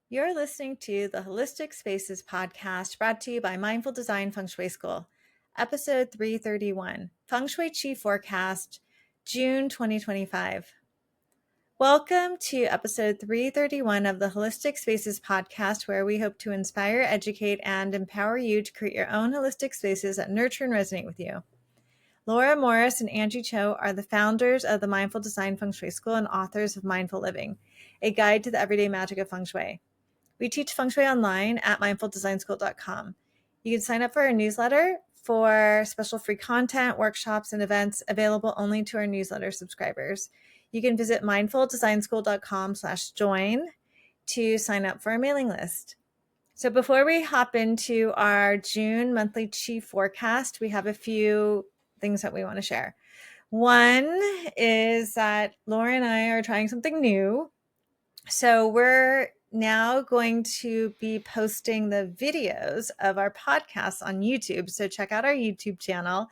You're listening to the Holistic Spaces podcast brought to you by Mindful Design Feng Shui School, episode 331, Feng Shui Qi Forecast, June 2025. Welcome to episode 331 of the Holistic Spaces podcast, where we hope to inspire, educate, and empower you to create your own holistic spaces that nurture and resonate with you. Laura Morris and Anjie Cho are the founders of the Mindful Design Feng Shui School and authors of Mindful Living, a guide to the everyday magic of Feng Shui. We teach Feng Shui online at mindfuldesignschool.com. You can sign up for our newsletter for special free content, workshops, and events available only to our newsletter subscribers. You can visit mindfuldesignschool.com/join to sign up for our mailing list. So before we hop into our June monthly Qi forecast, we have a few things that we want to share. One is that Laura and I are trying something new. So we're now going to be posting the videos of our podcasts on YouTube. So check out our YouTube channel,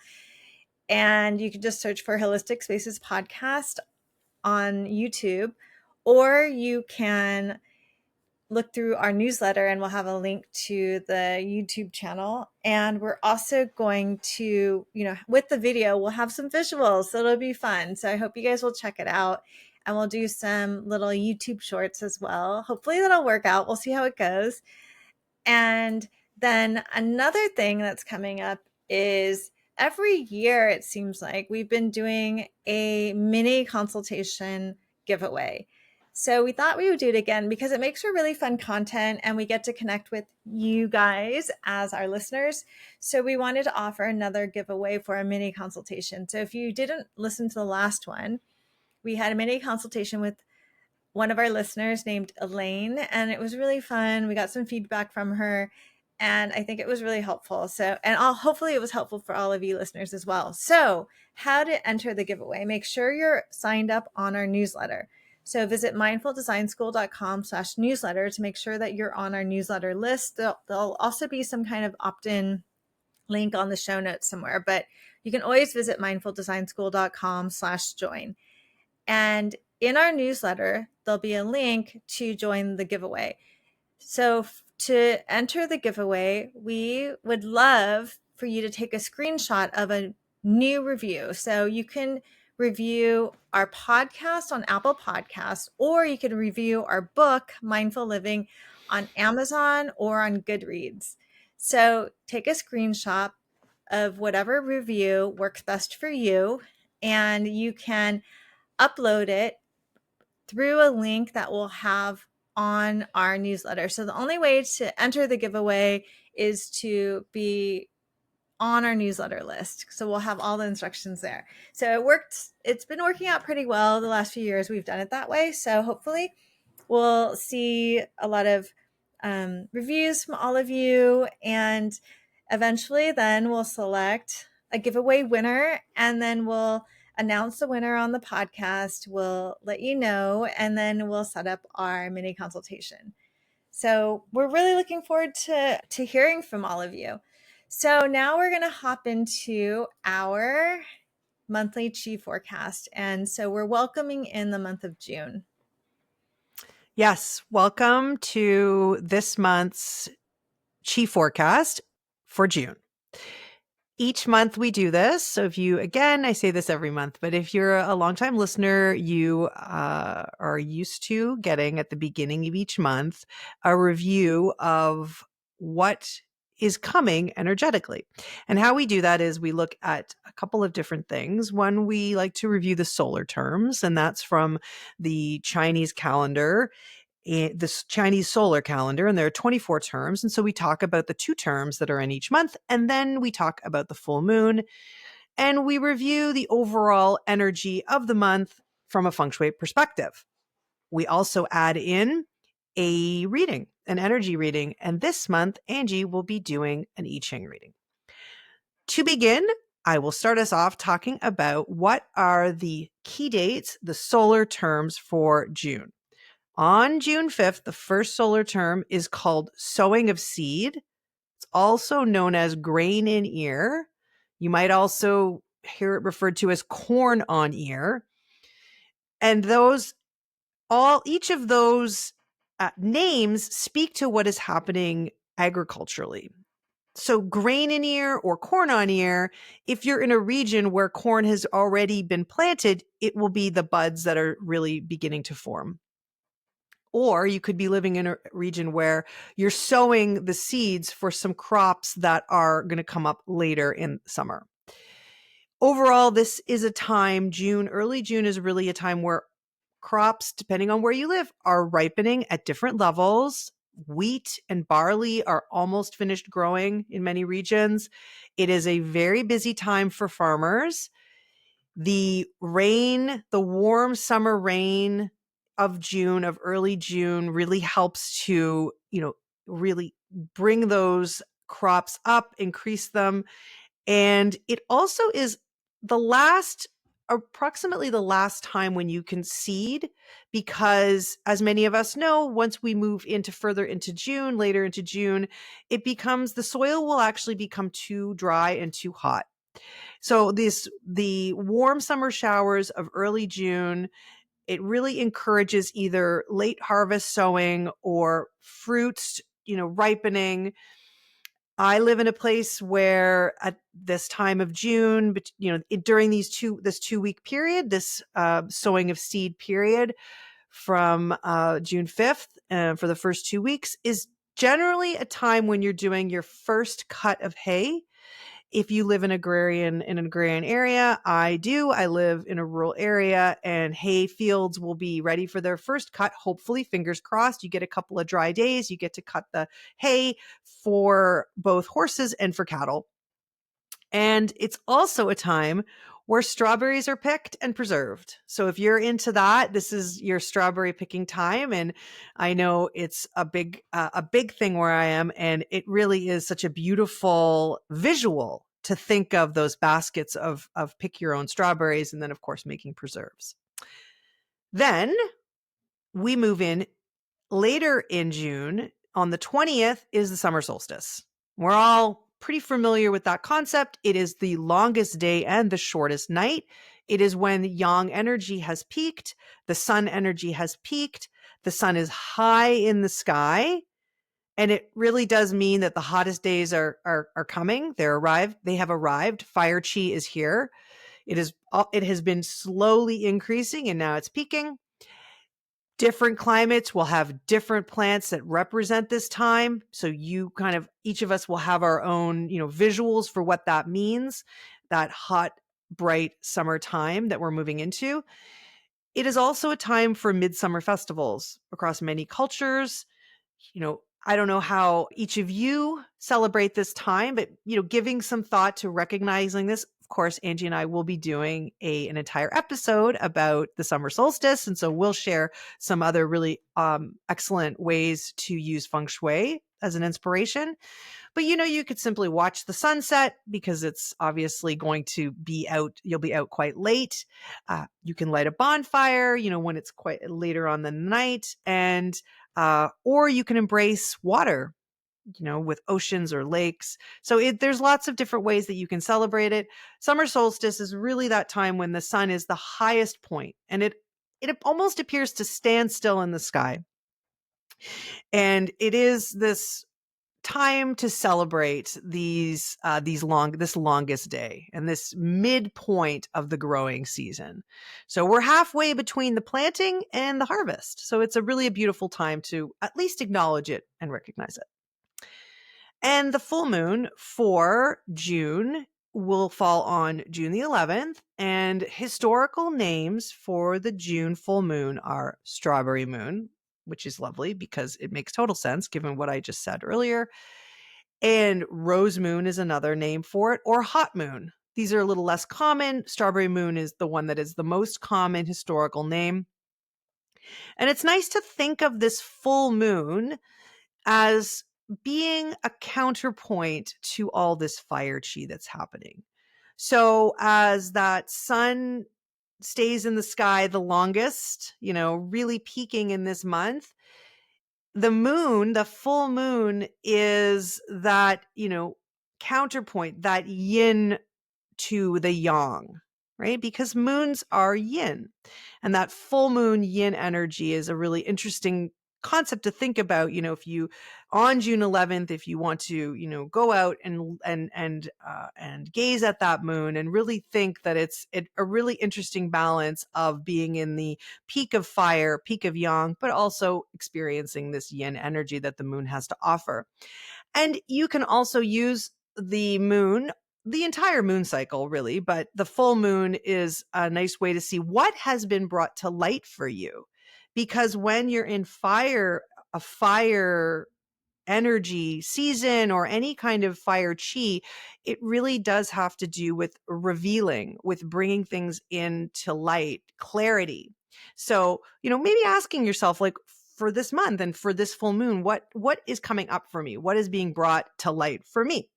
and you can just search for Holistic Spaces Podcast on YouTube, or you can look through our newsletter and we'll have a link to the YouTube channel. And we're also going to, with the video, we'll have some visuals. So it'll be fun. So I hope you guys will check it out. And we'll do some little YouTube shorts as well. Hopefully that'll work out. We'll see how it goes. And then another thing that's coming up is every year, it seems like we've been doing a mini consultation giveaway. So we thought we would do it again because it makes for really fun content and we get to connect with you guys as our listeners. So we wanted to offer another giveaway for a mini consultation. So if you didn't listen to the last one, we had a mini consultation with one of our listeners named Elaine, and it was really fun. We got some feedback from her, and I think it was really helpful. So, and hopefully it was helpful for all of you listeners as well. So, how to enter the giveaway? Make sure you're signed up on our newsletter. So visit mindfuldesignschool.com/newsletter to make sure that you're on our newsletter list. There'll also be some kind of opt-in link on the show notes somewhere, but you can always visit mindfuldesignschool.com/join. And in our newsletter, there'll be a link to join the giveaway. So to enter the giveaway, we would love for you to take a screenshot of a new review. So you can review our podcast on Apple Podcasts, or you can review our book, Mindful Living, on Amazon or on Goodreads. So take a screenshot of whatever review works best for you, and you can upload it through a link that we'll have on our newsletter. So the only way to enter the giveaway is to be on our newsletter list. So we'll have all the instructions there. So it's been working out pretty well the last few years. We've done it that way. So hopefully we'll see a lot of reviews from all of you. And eventually then we'll select a giveaway winner, and then we'll announce the winner on the podcast. We'll let you know, and then we'll set up our mini consultation. So we're really looking forward to hearing from all of you. So now we're going to hop into our monthly Qi forecast. And so we're welcoming in the month of June. Yes, welcome to this month's Qi forecast for June. Each month we do this. So if you, again, I say this every month, but if you're a longtime listener, you are used to getting at the beginning of each month a review of what is coming energetically. And how we do that is we look at a couple of different things. One, we like to review the solar terms, and that's from the Chinese calendar, this Chinese solar calendar, and there are 24 terms. And so we talk about the 2 terms that are in each month, and then we talk about the full moon, and we review the overall energy of the month from a feng shui perspective. We also add in a reading, an energy reading, and this month Anjie will be doing an I Ching reading. To begin, I will start us off talking about what are the key dates, the solar terms for June. On June 5th, the first solar term is called Sowing of Seed. It's also known as Grain in Ear. You might also hear it referred to as Corn on Ear. And each of those names speak to what is happening agriculturally. So grain in ear or corn on ear, if you're in a region where corn has already been planted, it will be the buds that are really beginning to form. Or you could be living in a region where you're sowing the seeds for some crops that are going to come up later in summer. Overall, this is a time, early June is really a time where crops, depending on where you live, are ripening at different levels. Wheat and barley are almost finished growing in many regions. It is a very busy time for farmers. The rain, the warm summer rain of June, of early June, really helps to, really bring those crops up, increase them. And it also is approximately the last time when you can seed, because as many of us know, once we move later into June, the soil will actually become too dry and too hot. So the warm summer showers of early June, it really encourages either late harvest sowing or fruits, ripening. I live in a place where at this time of June, but during this 2 week period, this sowing of seed period from June 5th for the first 2 weeks is generally a time when you're doing your first cut of hay. If you live in an agrarian area, I do. I live in a rural area, and hay fields will be ready for their first cut. Hopefully, fingers crossed, you get a couple of dry days. You get to cut the hay for both horses and for cattle. And it's also a time where strawberries are picked and preserved. So if you're into that, this is your strawberry picking time. And I know it's a big thing where I am. And it really is such a beautiful visual to think of those baskets of pick your own strawberries. And then of course, making preserves. Then we move in later in June. On the 20th is the summer solstice. We're all pretty familiar with that concept. It is the longest day and the shortest night. It is when yang energy has peaked, the sun energy has peaked, the sun is high in the sky, and it really does mean that the hottest days are coming. They have arrived. Fire chi is here. It has been slowly increasing, and now it's peaking. Different climates will have different plants that represent this time. So each of us will have our own, visuals for what that means, that hot, bright summer time that we're moving into. It is also a time for midsummer festivals across many cultures. I don't know how each of you celebrate this time, but, giving some thought to recognizing this. Of course, Angie and I will be doing an entire episode about the summer solstice. And so we'll share some other really excellent ways to use Feng Shui as an inspiration. But, you could simply watch the sunset because it's obviously going to be out. You'll be out quite late. You can light a bonfire, when it's quite later on the night. And or you can embrace water, with oceans or lakes. So there's lots of different ways that you can celebrate it. Summer solstice is really that time when the sun is the highest point, and it almost appears to stand still in the sky. And it is this time to celebrate this longest day and this midpoint of the growing season. So we're halfway between the planting and the harvest. So it's a beautiful time to at least acknowledge it and recognize it. And the full moon for June will fall on June the 11th. And historical names for the June full moon are strawberry moon, which is lovely because it makes total sense given what I just said earlier. And rose moon is another name for it, or hot moon. These are a little less common. Strawberry moon is the one that is the most common historical name. And it's nice to think of this full moon as being a counterpoint to all this fire chi that's happening. So as that sun stays in the sky the longest, really peaking in this month, the full moon is that, counterpoint, that yin to the yang, right? Because moons are yin. And that full moon yin energy is a really interesting concept to think about, if you on June 11th, if you want to, go out and gaze at that moon and really think that it's a really interesting balance of being in the peak of fire, peak of yang, but also experiencing this yin energy that the moon has to offer. And you can also use the moon, the entire moon cycle, really, but the full moon is a nice way to see what has been brought to light for you. Because when you're in a fire energy season or any kind of fire chi, it really does have to do with revealing, with bringing things into light, clarity. So, maybe asking yourself, like, for this month and for this full moon, what is coming up for me? What is being brought to light for me?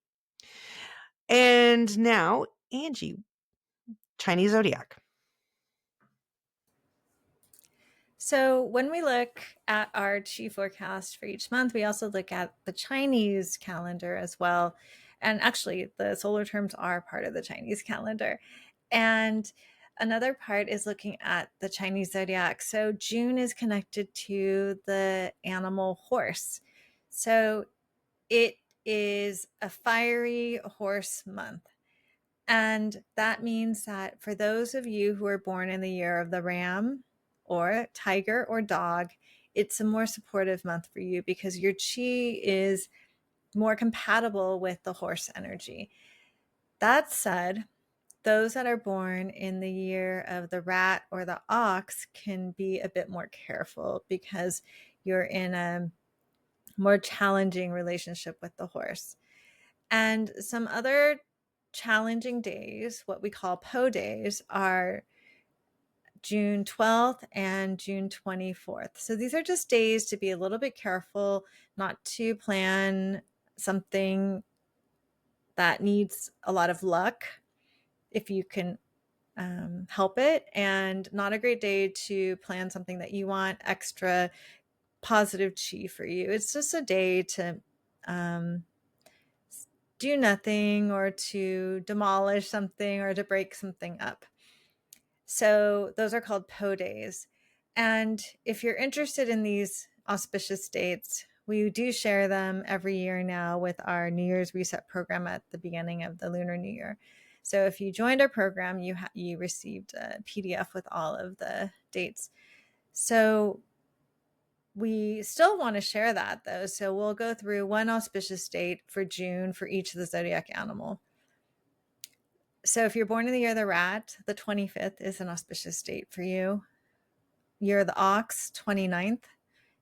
And now, Angie, Chinese zodiac. So when we look at our chi forecast for each month, we also look at the Chinese calendar as well. And actually, the solar terms are part of the Chinese calendar. And another part is looking at the Chinese zodiac. So June is connected to the animal horse. So it is a fiery horse month. And that means that for those of you who are born in the year of the ram or tiger or dog, it's a more supportive month for you because your chi is more compatible with the horse energy. That said, those that are born in the year of the rat or the ox can be a bit more careful because you're in a more challenging relationship with the horse. And some other challenging days, what we call Po days, are June 12th and June 24th. So these are just days to be a little bit careful not to plan something that needs a lot of luck if you can help it, and not a great day to plan something that you want extra positive chi for you. It's just a day to do nothing or to demolish something or to break something up. So those are called Po days. And if you're interested in these auspicious dates, we do share them every year now with our New Year's Reset program at the beginning of the Lunar New Year. So if you joined our program, you received a PDF with all of the dates. So we still want to share that though. So we'll go through one auspicious date for June for each of the zodiac animal. So if you're born in the year of the rat, the 25th is an auspicious date for you. Year of the ox, 29th.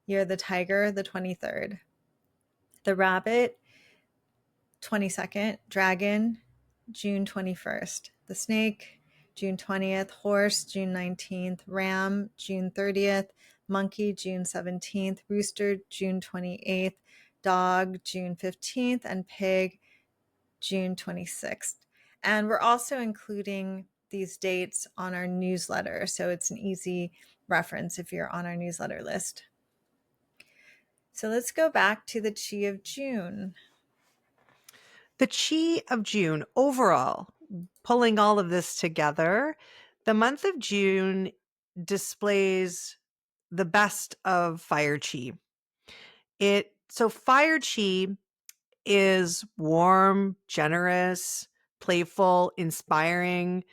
Year of the tiger, the 23rd. The rabbit, 22nd. Dragon, June 21st. The snake, June 20th. Horse, June 19th. Ram, June 30th. Monkey, June 17th. Rooster, June 28th. Dog, June 15th. And pig, June 26th. And we're also including these dates on our newsletter, so it's an easy reference if you're on our newsletter list. So let's go back to the Chi of June. The Chi of June, overall, pulling all of this together, the month of June displays the best of fire chi. So fire chi is warm, generous, playful, inspiring.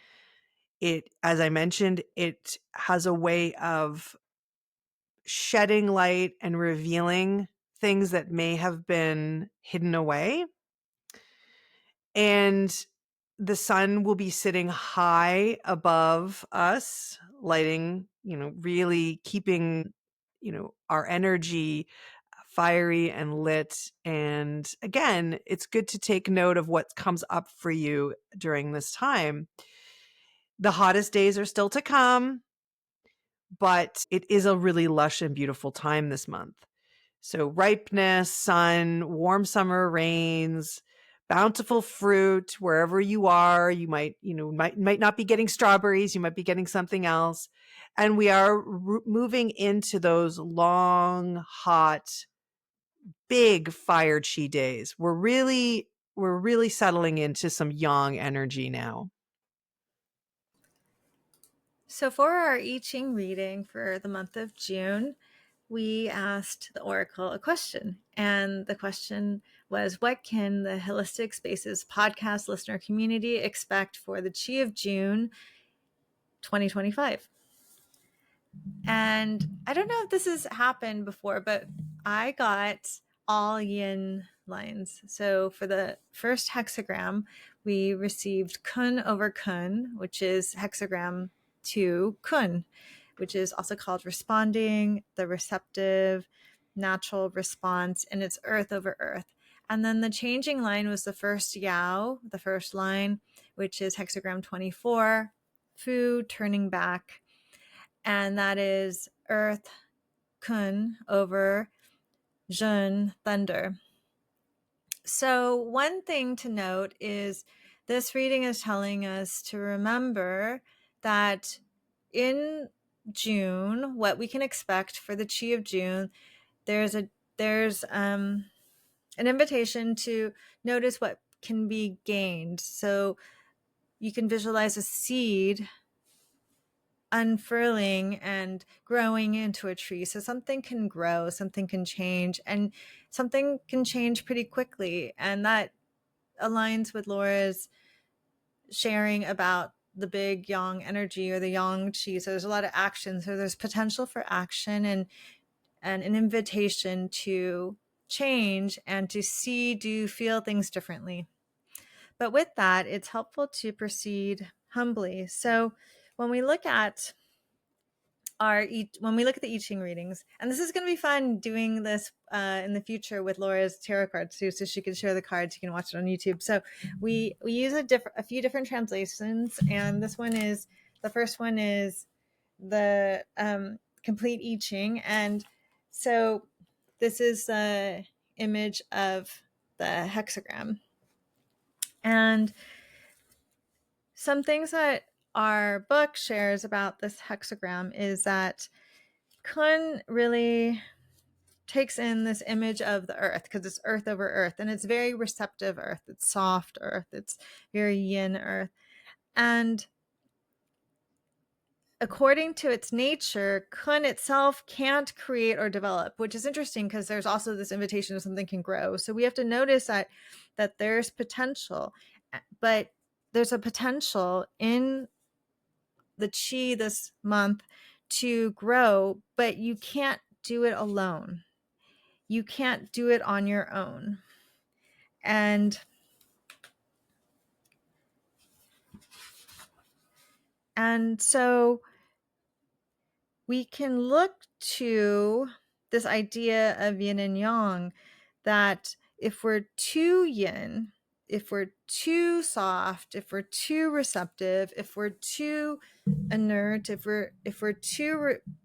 As I mentioned, it has a way of shedding light and revealing things that may have been hidden away. And the sun will be sitting high above us, lighting, really keeping, our energy fiery and lit. And again, it's good to take note of what comes up for you during this time. The hottest days are still to come, but it is a really lush and beautiful time this month. So ripeness, sun, warm summer rains, bountiful fruit wherever you are. You might not be getting strawberries. You might be getting something else. And we are moving into those long, hot, big fire chi days. We're really settling into some yang energy now. So for our I Ching reading for the month of June, we asked the Oracle a question. And the question was, what can the Holistic Spaces podcast listener community expect for the Chi of June 2025? And I don't know if this has happened before, but I got all yin lines. So for the first hexagram, we received kun over kun, which is hexagram 2 kun, which is also called responding, the receptive, natural response, and it's earth over earth. And then the changing line was the first yao, the first line, which is hexagram 24, fu, turning back, and that is earth kun over jun, thunder. So one thing to note is this reading is telling us to remember that in June, what we can expect for the Chi of June, there's an invitation to notice what can be gained. So you can visualize a seed unfurling and growing into a tree. So something can grow, something can change, and something can change pretty quickly. And that aligns with Laura's sharing about the big yang energy or the yang chi. So there's a lot of action. So there's potential for action and an invitation to change and to see, do, feel things differently. But with that, it's helpful to proceed humbly. So when we look at the I Ching readings, and this is going to be fun doing this in the future with Laura's tarot cards too, so she can share the cards. You can watch it on YouTube. So we use a few different translations, and the first one is the complete I Ching, and so this is the image of the hexagram, and some things that our book shares about this hexagram is that Kun really takes in this image of the earth because it's earth over earth, and it's very receptive earth, it's soft earth, it's very yin earth. And according to its nature, kun itself can't create or develop, which is interesting because there's also this invitation of something can grow. So we have to notice that there's potential, but there's a potential in the chi this month to grow, but you can't do it alone. You can't do it on your own. And so we can look to this idea of yin and yang, that if we're too yin, if we're too soft, if we're too receptive, if we're too inert, if we're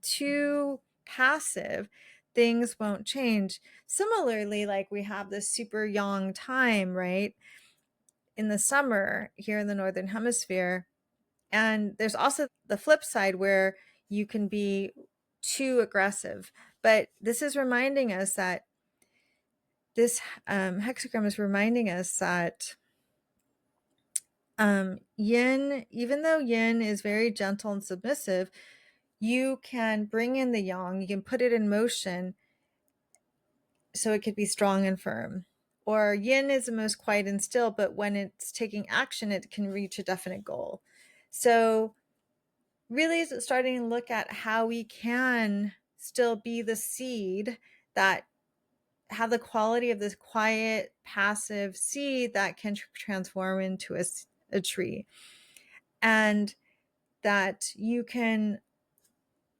too passive, things won't change. Similarly, like we have this super yang time, right, in the summer here in the Northern Hemisphere. And there's also the flip side where you can be too aggressive. But this is reminding us that this hexagram is reminding us that yin, even though yin is very gentle and submissive, you can bring in the yang, you can put it in motion so it could be strong and firm. Or yin is the most quiet and still, but when it's taking action, it can reach a definite goal. So really starting to look at how we can still be the seed that have the quality of this quiet, passive seed that can transform into a tree. And that you can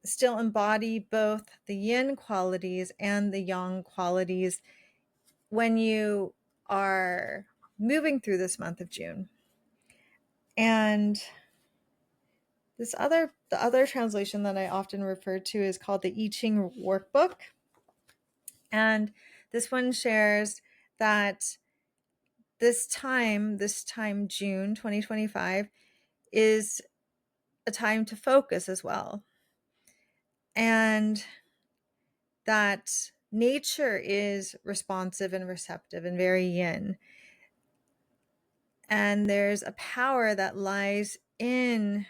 still embody both the yin qualities and the yang qualities when you are moving through this month of June. And the other translation that I often refer to is called the I Ching workbook. And this one shares that this time, June 2025, is a time to focus as well. And that nature is responsive and receptive and very yin. And there's a power that lies in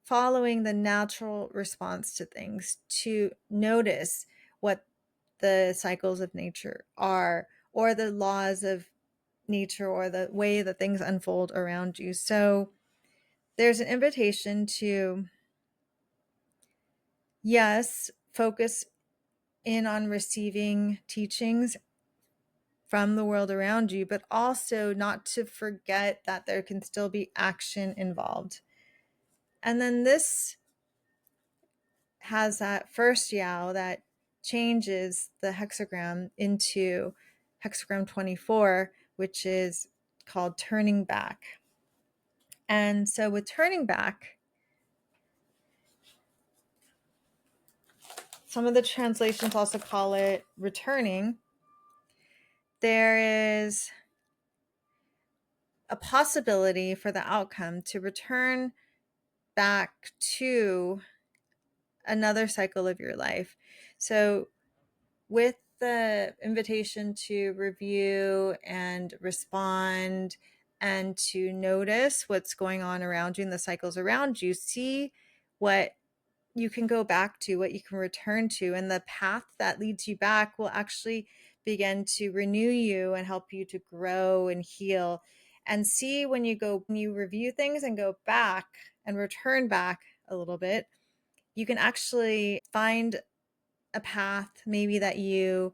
following the natural response to things, to notice what the cycles of nature are, or the laws of nature, or the way that things unfold around you. So there's an invitation to, yes, focus in on receiving teachings from the world around you, but also not to forget that there can still be action involved. And then this has that first Yao that changes the hexagram into hexagram 24, which is called turning back. And so with turning back, some of the translations also call it returning. There is a possibility for the outcome to return back to another cycle of your life. So with the invitation to review and respond and to notice what's going on around you in the cycles around you, see what you can go back to, what you can return to, and the path that leads you back will actually begin to renew you and help you to grow and heal. And see, when you review things and go back and return back a little bit, you can actually find a path maybe that you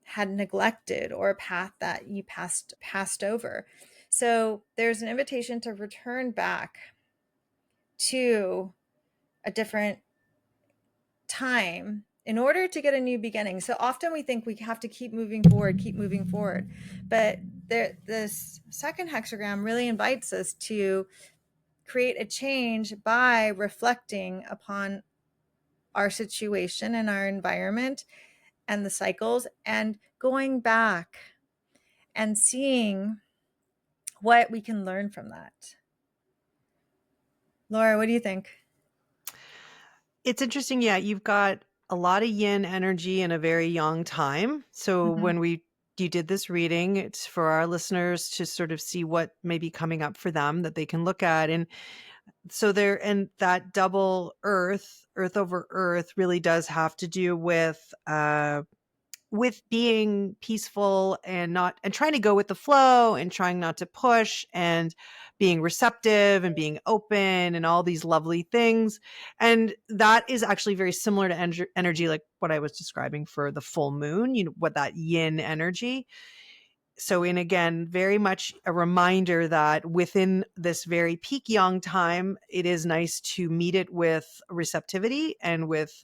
had neglected, or a path that you passed over. So there's an invitation to return back to a different time in order to get a new beginning. So often we think we have to keep moving forward. But this second hexagram really invites us to create a change by reflecting upon our situation and our environment and the cycles, and going back and seeing what we can learn from that. Laura, what do you think? It's interesting. Yeah, you've got a lot of yin energy in a very young time. So Mm-hmm. when you did this reading, it's for our listeners to sort of see what may be coming up for them that they can look at. And so there, and that double earth over earth really does have to do with being peaceful and not, and trying to go with the flow and trying not to push, and being receptive and being open and all these lovely things. And that is actually very similar to energy, like what I was describing for the full moon, what that yin energy. So in, again, very much a reminder that within this very peak yang time, it is nice to meet it with receptivity and with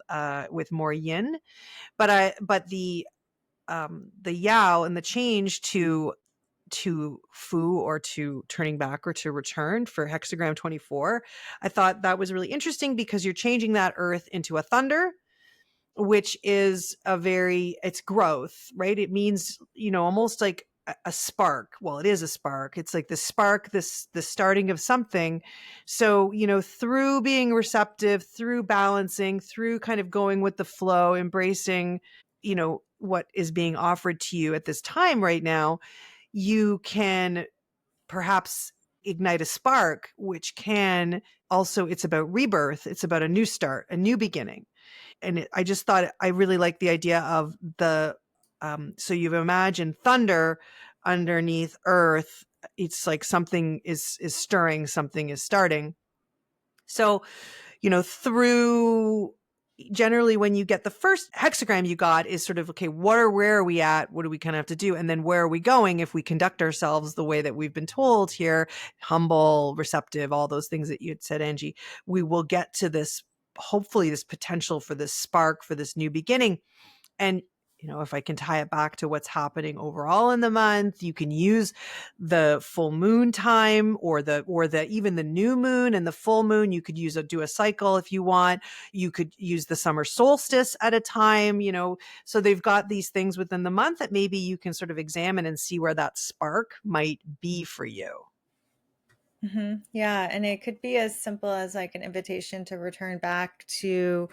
more yin. But the Yao and the change to Fu, or to turning back, or to return for hexagram 24, I thought that was really interesting, because you're changing that earth into a thunder, which is it's growth, right? It means, almost like a spark. Well, it is a spark. It's like the spark, the starting of something. So, through being receptive, through balancing, through kind of going with the flow, embracing, what is being offered to you at this time right now, you can perhaps ignite a spark, which can also, it's about rebirth. It's about a new start, a new beginning. And I just thought, I really like the idea of so you've imagined thunder underneath earth. It's like something is stirring, something is starting. So, through, generally when you get the first hexagram you got is sort of, okay, where are we at? What do we kind of have to do? And then where are we going if we conduct ourselves the way that we've been told here, humble, receptive, all those things that you had said, Angie, we will get to this, hopefully this potential for this spark, for this new beginning. And if I can tie it back to what's happening overall in the month, you can use the full moon time, or even the new moon and the full moon. You could do a cycle if you want. You could use the summer solstice at a time, so they've got these things within the month that maybe you can sort of examine and see where that spark might be for you. Mm-hmm. Yeah, and it could be as simple as like an invitation to return back to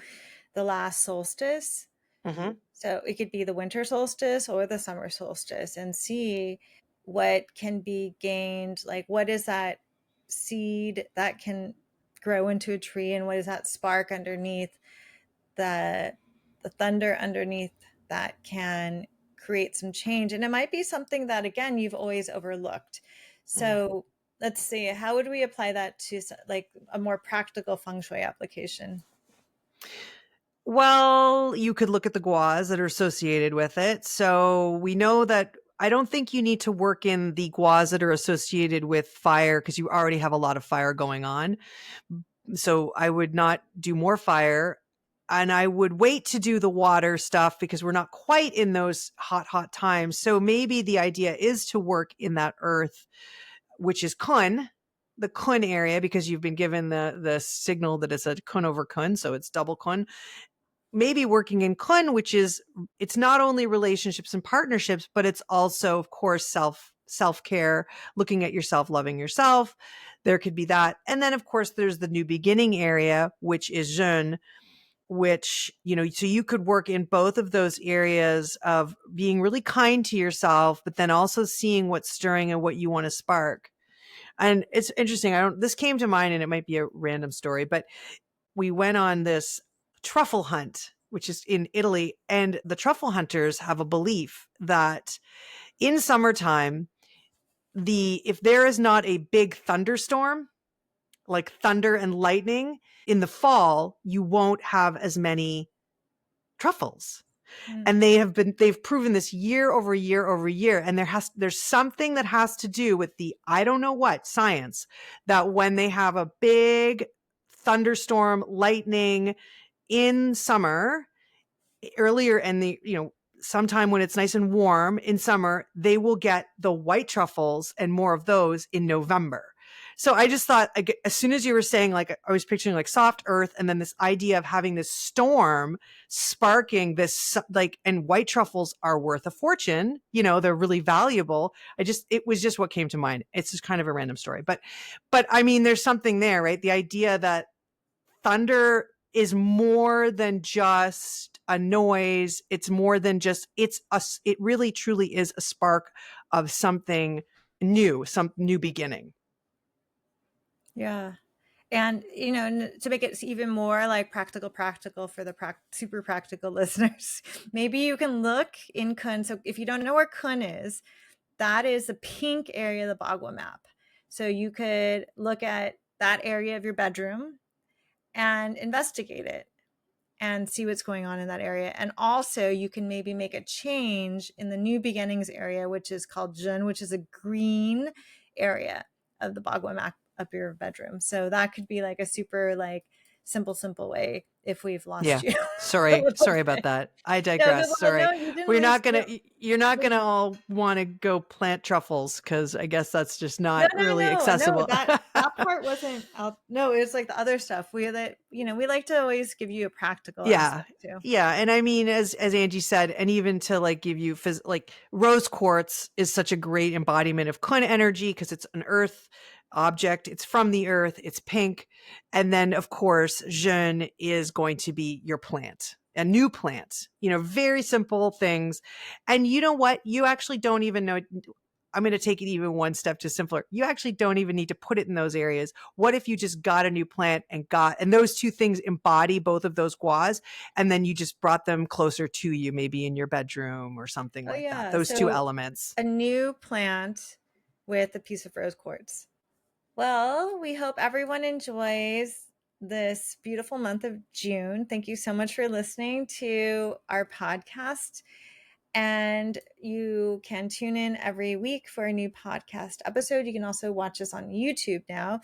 the last solstice. Mm-hmm. So it could be the winter solstice or the summer solstice, and see what can be gained. Like, what is that seed that can grow into a tree, and what is that spark underneath, the thunder underneath, that can create some change. And it might be something that, again, you've always overlooked. So let's see, how would we apply that to like a more practical feng shui application? Well, you could look at the guas that are associated with it. So we know that I don't think you need to work in the guas that are associated with fire because you already have a lot of fire going on. So I would not do more fire. And I would wait to do the water stuff because we're not quite in those hot times. So maybe the idea is to work in that earth, which is kun, the kun area, because you've been given the signal that it's a kun over kun. So it's double kun. Maybe working in kun, which is, it's not only relationships and partnerships, but it's also, of course, self-care, looking at yourself, loving yourself. There could be that. And then, of course, there's the new beginning area, which is jeune, which, so you could work in both of those areas of being really kind to yourself, but then also seeing what's stirring and what you want to spark. And it's interesting. This came to mind, and it might be a random story, but we went on this truffle hunt, which is in Italy. And the truffle hunters have a belief that in summertime, if there is not a big thunderstorm, like thunder and lightning in the fall, you won't have as many truffles. And they've proven this year over year over year. And there's something that has to do with the, I don't know what, science, that when they have a big thunderstorm, lightning in summer, earlier in the, sometime when it's nice and warm in summer, they will get the white truffles and more of those in November. So I just thought, as soon as you were saying, like, I was picturing like soft earth, and then this idea of having this storm sparking this, like, and white truffles are worth a fortune, they're really valuable. It was just what came to mind. It's just kind of a random story, but I mean, there's something there, right? The idea that thunder is more than just a noise. It's more than just, it really truly is a spark of something new, some new beginning. Yeah. And, to make it even more like practical for the super practical listeners, maybe you can look in kun. So if you don't know where kun is, that is the pink area of the Bagua map. So you could look at that area of your bedroom and investigate it and see what's going on in that area. And also you can maybe make a change in the new beginnings area, which is called Jun, which is a green area of the Bagua map up your bedroom. So that could be like a super like simple way if we've lost you. Sorry about that. I digress. No, Sorry. no, you didn't lose. You're not gonna all want to go plant truffles, because I guess that's just not really accessible. No, that part wasn't out. No, it's like the other stuff. We like to always give you a practical aspect too. Yeah. And I mean, as Angie said, and even to like give you like rose quartz is such a great embodiment of kun energy, because it's an earth object. It's from the earth. It's pink. And then, of course, jeune is going to be your plant, a new plant, very simple things. And you know what? You actually don't even know. I'm going to take it even one step to simpler. You actually don't even need to put it in those areas. What if you just got a new plant and those two things embody both of those guas, and then you just brought them closer to you, maybe in your bedroom or something like that. Those two elements. A new plant with a piece of rose quartz. Well, we hope everyone enjoys this beautiful month of June. Thank you so much for listening to our podcast. And you can tune in every week for a new podcast episode. You can also watch us on YouTube now.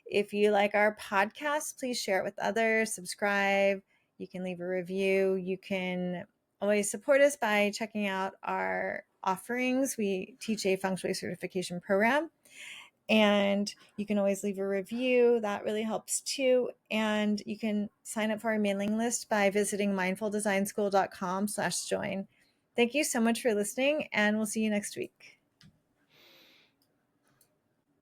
If you like our podcast, please share it with others, subscribe. You can leave a review. You can always support us by checking out our offerings. We teach a Feng Shui certification program, and you can always leave a review. That really helps too. And you can sign up for our mailing list by visiting mindfuldesignschool.com/join. Thank you so much for listening, and we'll see you next week.